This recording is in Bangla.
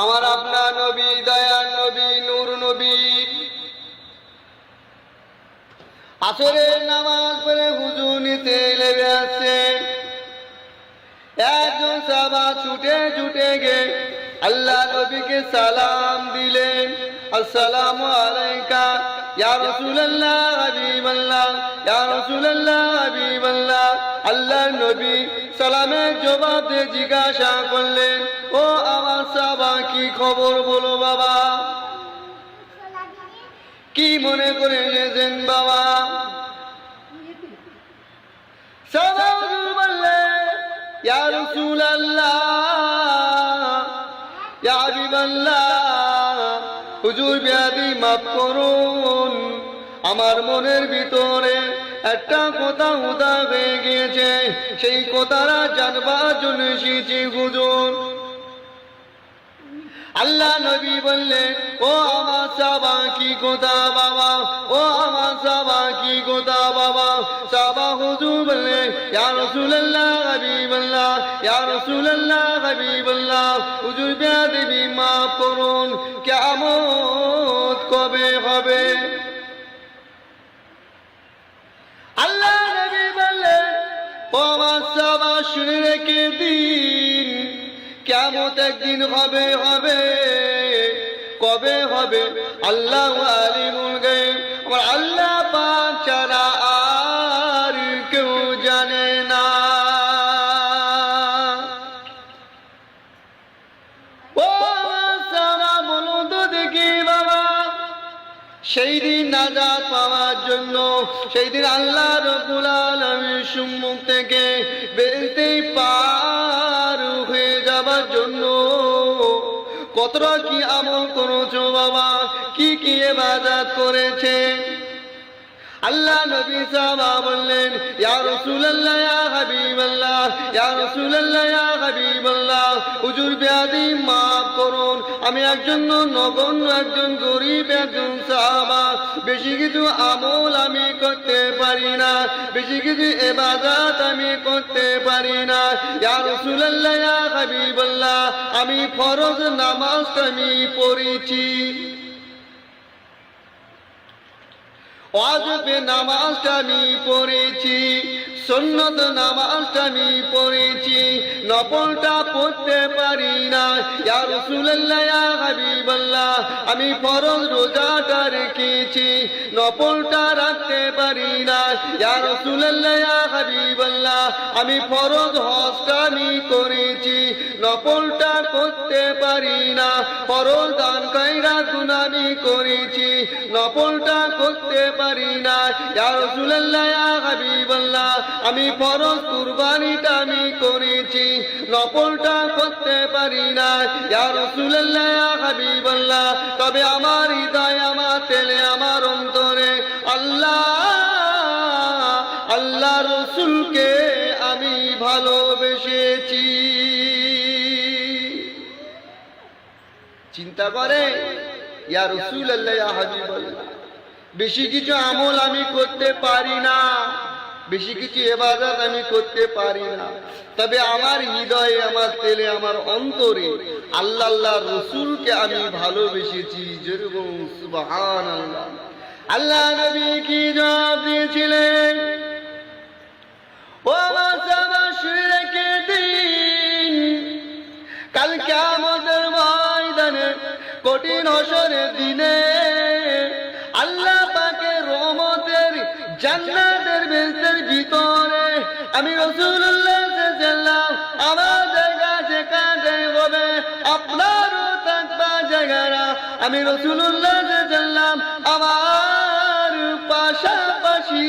আমার আপনার নবী, দয়ার নবী, নূর নবী আসরের নামাজ পড়ে হুজু নিতে লেগে আসছে। একজন সাহাবা ছুটে ছুটে গে আল্লাহ নবীকে সালাম দিলেন, আসসালামু আলাইকা ইয়া রাসূলুল্লাহ হাবিবাল্লাহ, ইয়া রাসূলুল্লাহ হাবিবাল্লাহ। আল্লাহ নবী সালামের জবাব দিয়ে জিজ্ঞাসা করলেন, ও আমার সাহাবা কি খবর বলো বাবা, কি মনে করে এসেছেন বাবা? সাহাবা বললেন, ইয়া রাসূলুল্লাহ, ইয়া হাবিবাল্লাহ, হুজুর বেয়াদবি মাফ করুন, আমার মনের ভিতরে একটা কথা উদা হয়ে গিয়েছে, সেই কথাটা জানবার জন্য এসেছি হুজুর। আল্লাহ নবী বললেন, ও আমার সাহাবা কি কথা বাবা, ও আমার সাহাবা কি কথা বাবা? সাহাবা হুজুর বললেন, ইয়া রাসূলুল্লাহ হাবিবাল্লাহ, ইয়া রাসূলুল্লাহ হাবিবাল্লাহ, হুজুর বেয়াদবি মাফ করুন, কিয়ামত কবে হবে? আল্লাহ নবী বললেন, ও আমার সাহাবা শুনে রেখে দিন, কিয়ামত একদিন হবে, হবে কবে হবে আল্লাহু আলিমুল গায়ব, আমার আল্লাহ পাক ছাড়া আর কেউ জানে না। ও সাহাবা বলুন তো দেখি বাবা, সেই দিন নাজাত পাওয়ার জন্য, সেই দিন আল্লাহ রাব্বুল আলামিনের সম্মুখ থেকে বেরোতে পার হয়ে যাবার জন্য কতটা কি আমল করেছো বাবা, কি কি ইবাদত করেছে? আল্লাহ নবী সাহাবা বললেন, ইয়া রাসূলুল্লাহ, ইয়া হাবিবাল্লাহ, ইয়া রাসূলুল্লাহ, ইয়া হাবিবাল্লাহ, হুজুর বেয়াদবি মাফ করুন, আমি একজন নগণ্য, একজন গরীব, একজন সাহাবা, বেশি কিছু আমল আমি করতে পারি না, বেশি কিছু ইবাদত আমি করতে পারি না। ইয়া রাসূলুল্লাহ, ইয়া হাবিবাল্লাহ, আমি ফরজ নামাজটা আমি পড়েছি, ওয়াজিব নামাজটা আমি পড়েছি, সুন্নত নামাজটা আমি পড়েছি, নফলটা পড়তে পারি না। ইয়া রাসূলুল্লাহ, ইয়া হাবিবাল্লাহ, আমি ফরজ রোজাটা রেখেছি, নফলটা রাখতে পারি না। ইয়া রাসূলুল্লাহ, ইয়া হাবিবাল্লাহ, আমি ফরজ হজটা আমি করেছি, নফলটা করতে পারি না। ফরজ দান খয়রাত গুনাহ আমি করেছি, নফলটা করতে পারি না। ইয়া রাসূলুল্লাহ, ইয়া হাবিবাল্লাহ, আমি ফরজ কুরবানিটা আমি করেছি, নফলটা করতে পারি না। ইয়া রাসূলুল্লাহ, ইয়া হাবিবাল্লাহ, তবে আমার হৃদয়, আমার তেলে, আমার অন্তরে আল্লাহ, আল্লাহ রাসূলকে আমি ভালোবেসেছি। চিন্তা করে, ইয়া রাসূলুল্লাহ, ইয়া হাবিবাল্লাহ, বেশি কিছু আমল আমি করতে পারি না, বেশি কিছু ইবাদত আমি করতে পারি না, তবে আমার হৃদয়ে, আমার তেলে, আমার অন্তরে আল্লাহ, আল্লাহ রাসূলকে আমি ভালোবেসেছি। যেরকম সুবহানাল্লাহ। আল্লাহ নবী কি জবাব দিয়েছিলেন? ও আমার সাহাবা শুনে রেখে দিন, কাল কিয়ামতের ময়দানে, কঠিন হাসরের দিনে আল্লাহ পাকের রহমতের জান্নাতের বেহেশতের ভিতরে আমি রাসূলুল্লাহ সাল্লাল্লাহু আলাইহি ওয়াসাল্লাম, আমার জায়গা যেখানে হবে আপনারও থাকবা জায়গাটা, আমি রাসূলুল্লাহ সাল্লাল্লাহু আলাইহি ওয়াসাল্লাম আমার পাশাপাশি